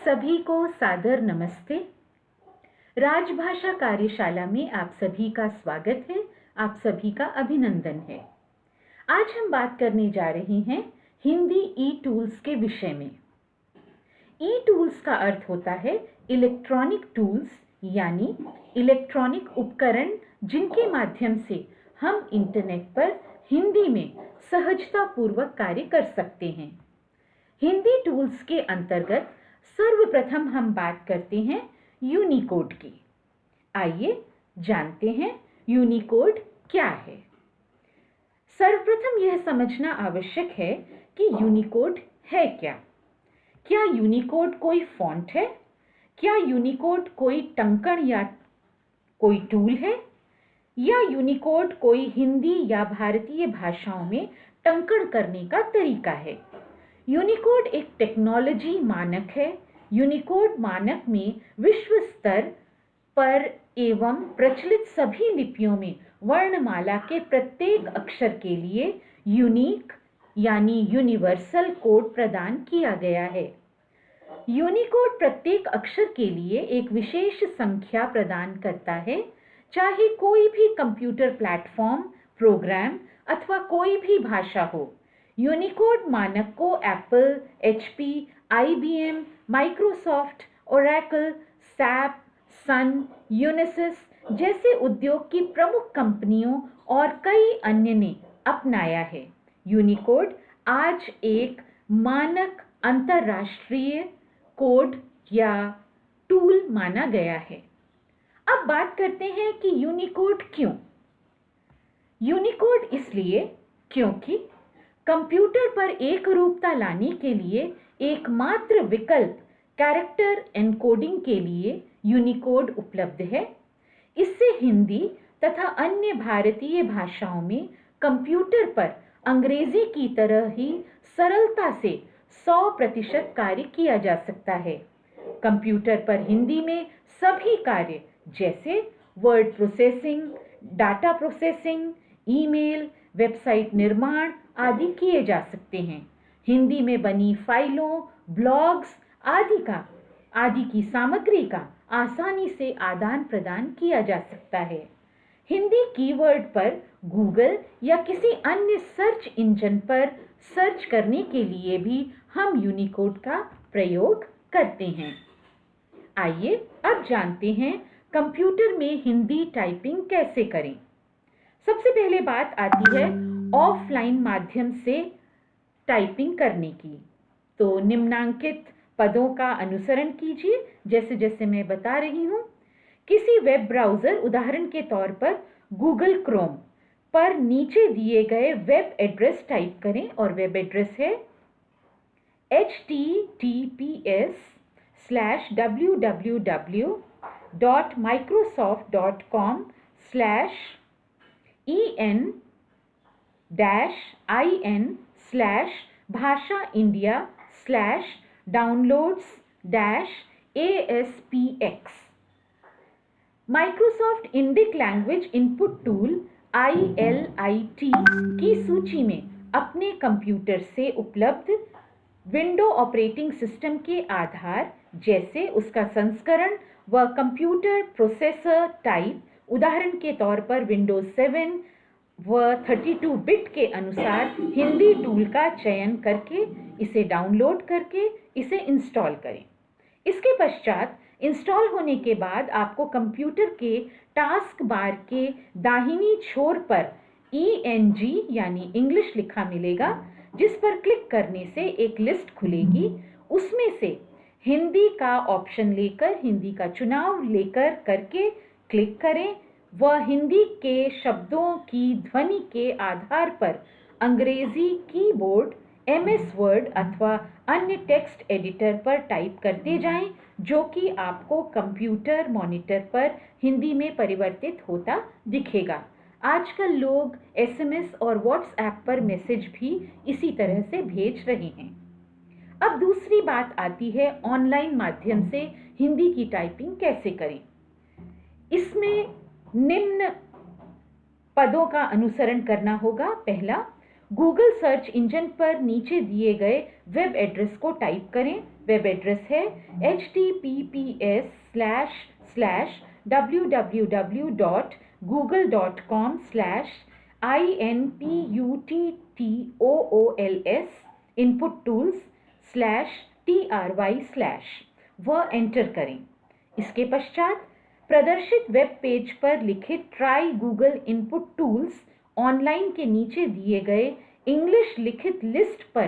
सभी को सादर नमस्ते। राजभाषा कार्यशाला में आप सभी का स्वागत है, आप सभी का अभिनंदन है। आज हम बात करने जा रहे हैं हिंदी ई टूल्स के विषय में। ई टूल्स का अर्थ होता है इलेक्ट्रॉनिक टूल्स, यानी इलेक्ट्रॉनिक उपकरण जिनके माध्यम से हम इंटरनेट पर हिंदी में सहजतापूर्वक कार्य कर सकते हैं। हिंदी टूल्स के अंतर्गत सर्वप्रथम हम बात करते हैं यूनिकोड की। आइए जानते हैं यूनिकोड क्या है। सर्वप्रथम यह समझना आवश्यक है कि यूनिकोड है क्या। क्या यूनिकोड कोई फॉन्ट है? क्या यूनिकोड कोई टंकण या कोई टूल है? या यूनिकोड कोई हिंदी या भारतीय भाषाओं में टंकण करने का तरीका है? यूनिकोड एक टेक्नोलॉजी मानक है। यूनिकोड मानक में विश्व स्तर पर एवं प्रचलित सभी लिपियों में वर्णमाला के प्रत्येक अक्षर के लिए यूनिक यानी यूनिवर्सल कोड प्रदान किया गया है। यूनिकोड प्रत्येक अक्षर के लिए एक विशेष संख्या प्रदान करता है, चाहे कोई भी कंप्यूटर प्लेटफॉर्म, प्रोग्राम अथवा कोई भी भाषा हो। यूनिकोड मानक को Apple, HP, IBM, Microsoft, Oracle, SAP, सन, यूनिसिस जैसे उद्योग की प्रमुख कंपनियों और कई अन्य ने अपनाया है। यूनिकोड आज एक मानक अंतरराष्ट्रीय कोड या टूल माना गया है। अब बात करते हैं कि यूनिकोड क्यों। यूनिकोड इसलिए क्योंकि कंप्यूटर पर एकरूपता लाने के लिए एकमात्र विकल्प कैरेक्टर एन्कोडिंग के लिए यूनिकोड उपलब्ध है। इससे हिंदी तथा अन्य भारतीय भाषाओं में कंप्यूटर पर अंग्रेजी की तरह ही सरलता से 100% कार्य किया जा सकता है। कंप्यूटर पर हिंदी में सभी कार्य जैसे word processing, data processing, email, website निर्माण आदि किए जा सकते हैं। हिंदी में बनी फाइलों, ब्लॉग्स आदि की सामग्री का आसानी से आदान प्रदान किया जा सकता है। हिंदी कीवर्ड पर गूगल या किसी अन्य सर्च इंजन पर सर्च करने के लिए भी हम यूनिकोड का प्रयोग करते हैं। आइए अब जानते हैं कंप्यूटर में हिंदी टाइपिंग कैसे करें। सबसे पहले बात आती है ऑफलाइन माध्यम से टाइपिंग करने की। तो निम्नांकित पदों का अनुसरण कीजिए जैसे जैसे मैं बता रही हूँ। किसी वेब ब्राउज़र, उदाहरण के तौर पर गूगल क्रोम पर नीचे दिए गए वेब एड्रेस टाइप करें और वेब एड्रेस है https://in-in/bhashaindia/downloads-aspx। Microsoft Indic language input tool ILIT की सूची में अपने कंप्यूटर से उपलब्ध विंडो ऑपरेटिंग सिस्टम के आधार जैसे उसका संस्करण व कंप्यूटर प्रोसेसर टाइप, उदाहरण के तौर पर विंडोज 7 व 32 बिट के अनुसार हिंदी टूल का चयन करके इसे डाउनलोड करके इसे इंस्टॉल करें। इसके पश्चात इंस्टॉल होने के बाद आपको कंप्यूटर के टास्क बार के दाहिनी छोर पर ENG यानी इंग्लिश लिखा मिलेगा, जिस पर क्लिक करने से एक लिस्ट खुलेगी। उसमें से हिंदी का ऑप्शन लेकर हिंदी का चुनाव लेकर करके क्लिक करें। वह हिंदी के शब्दों की ध्वनि के आधार पर अंग्रेजी कीबोर्ड, MS वर्ड अथवा अन्य टेक्स्ट एडिटर पर टाइप करते जाएं, जो कि आपको कंप्यूटर मॉनिटर पर हिंदी में परिवर्तित होता दिखेगा। आजकल लोग SMS और WhatsApp पर मैसेज भी इसी तरह से भेज रहे हैं। अब दूसरी बात आती है ऑनलाइन माध्यम से हिंदी की टाइपिंग कैसे करें। इसमें निम्न पदों का अनुसरण करना होगा। पहला, गूगल सर्च इंजन पर नीचे दिए गए वेब एड्रेस को टाइप करें। वेब एड्रेस है https://www.googletools/inputtools/try/ वह एंटर करें। इसके पश्चात प्रदर्शित वेब पेज पर लिखित try Google input tools online के नीचे दिए गए इंग्लिश लिखित लिस्ट पर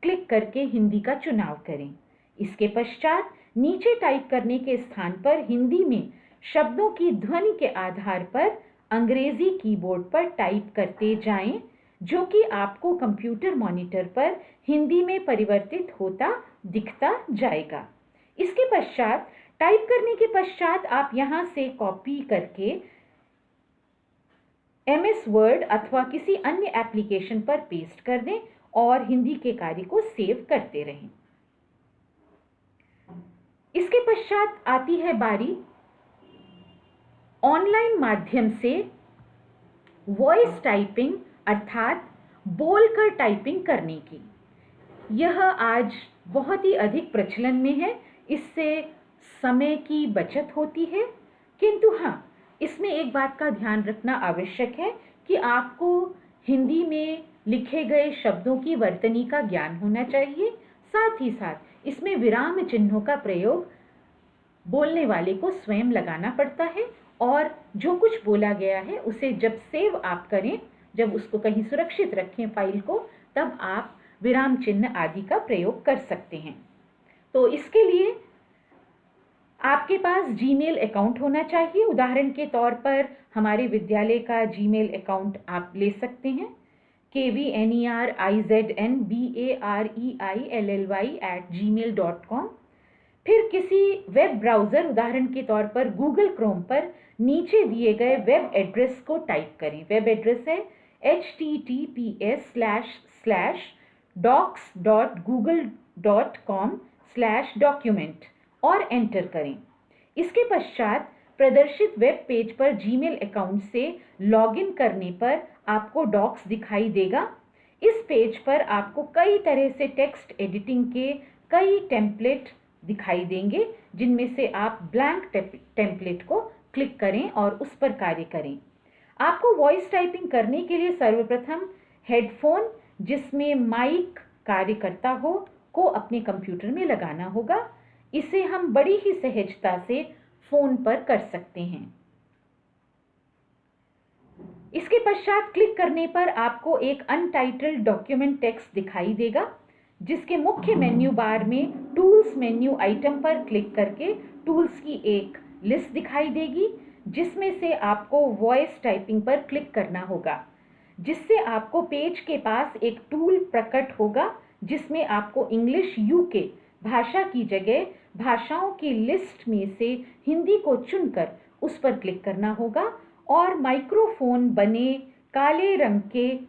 क्लिक करके हिंदी का चुनाव करें। इसके पश्चात नीचे टाइप करने के स्थान पर हिंदी में शब्दों की ध्वनि के आधार पर अंग्रेजी कीबोर्ड पर टाइप करते जाएं, जो कि आपको कंप्यूटर मॉनिटर पर हिंदी में परिवर्तित होता दिखता जाएगा। इसके पश्चात टाइप करने के पश्चात आप यहां से कॉपी करके MS वर्ड अथवा किसी अन्य एप्लीकेशन पर पेस्ट कर दें और हिंदी के कार्य को सेव करते रहें। इसके पश्चात आती है बारी ऑनलाइन माध्यम से वॉइस टाइपिंग अर्थात बोलकर टाइपिंग करने की। यह आज बहुत ही अधिक प्रचलन में है। इससे समय की बचत होती है, किंतु हाँ, इसमें एक बात का ध्यान रखना आवश्यक है कि आपको हिंदी में लिखे गए शब्दों की वर्तनी का ज्ञान होना चाहिए। साथ ही साथ इसमें विराम चिन्हों का प्रयोग बोलने वाले को स्वयं लगाना पड़ता है और जो कुछ बोला गया है उसे जब सेव आप करें, जब उसको कहीं सुरक्षित रखें फाइल को, तब आप विराम चिन्ह आदि का प्रयोग कर सकते हैं। तो इसके लिए आपके पास जीमेल अकाउंट होना चाहिए। उदाहरण के तौर पर हमारे विद्यालय का जीमेल अकाउंट आप ले सकते हैं kvnerizndbarei@gmail.com। फिर किसी वेब ब्राउज़र उदाहरण के तौर पर गूगल क्रोम पर नीचे दिए गए वेब एड्रेस को टाइप करें। वेब एड्रेस है https://docs.google.com/document और एंटर करें। इसके पश्चात प्रदर्शित वेब पेज पर जीमेल अकाउंट से लॉगिन करने पर आपको डॉक्स दिखाई देगा। इस पेज पर आपको कई तरह से टेक्स्ट एडिटिंग के कई टेम्पलेट दिखाई देंगे, जिनमें से आप ब्लैंक टेम्पलेट को क्लिक करें और उस पर कार्य करें। आपको वॉइस टाइपिंग करने के लिए सर्वप्रथम हेडफोन जिसमें माइक कार्य करता हो को अपने कंप्यूटर में लगाना होगा। इसे हम बड़ी ही सहजता से फोन पर कर सकते हैं। इसके पश्चात क्लिक करने पर आपको एक अनटाइटल्ड डॉक्यूमेंट टेक्स्ट दिखाई देगा, जिसके मुख्य मेन्यू बार में टूल्स मेन्यू आइटम पर क्लिक करके टूल्स की एक लिस्ट दिखाई देगी, जिसमें से आपको वॉइस टाइपिंग पर क्लिक करना होगा, जिससे आपको पेज के पास एक टूल प्रकट होगा, जिसमें आपको इंग्लिश UK भाषा की जगह भाषाओं की लिस्ट में से हिंदी को चुनकर उस पर क्लिक करना होगा और माइक्रोफोन बने काले रंग के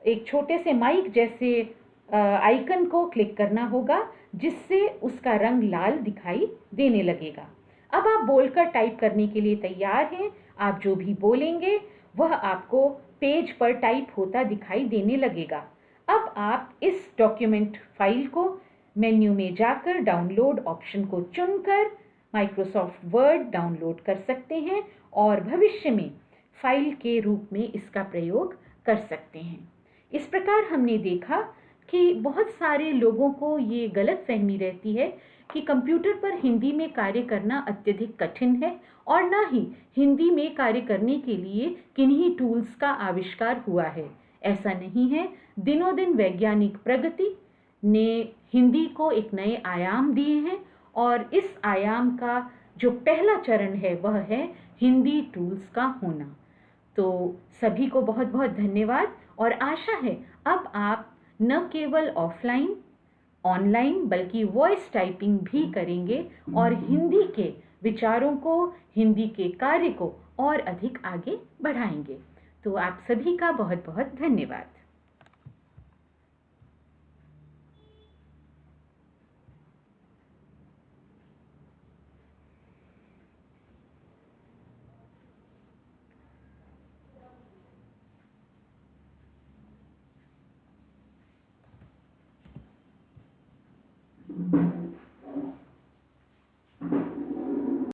एक छोटे से माइक जैसे आइकन को क्लिक करना होगा, जिससे उसका रंग लाल दिखाई देने लगेगा। अब आप बोलकर टाइप करने के लिए तैयार हैं। आप जो भी बोलेंगे वह आपको पेज पर टाइप होता दिखाई देने लगेगा। अब आप इस डॉक्यूमेंट फाइल को मेन्यू में जाकर डाउनलोड ऑप्शन को चुनकर माइक्रोसॉफ्ट वर्ड डाउनलोड कर सकते हैं और भविष्य में फाइल के रूप में इसका प्रयोग कर सकते हैं। इस प्रकार हमने देखा कि बहुत सारे लोगों को ये गलत फहमी रहती है कि कंप्यूटर पर हिंदी में कार्य करना अत्यधिक कठिन है और ना ही हिंदी में कार्य करने के लिए किन्हीं टूल्स का आविष्कार हुआ है। ऐसा नहीं है। दिनों दिन वैज्ञानिक प्रगति ने हिंदी को एक नए आयाम दिए हैं और इस आयाम का जो पहला चरण है वह है हिंदी टूल्स का होना। तो सभी को बहुत बहुत धन्यवाद और आशा है अब आप न केवल ऑफलाइन ऑनलाइन बल्कि वॉइस टाइपिंग भी करेंगे और हिंदी के विचारों को, हिंदी के कार्य को और अधिक आगे बढ़ाएंगे। तो आप सभी का बहुत बहुत धन्यवाद।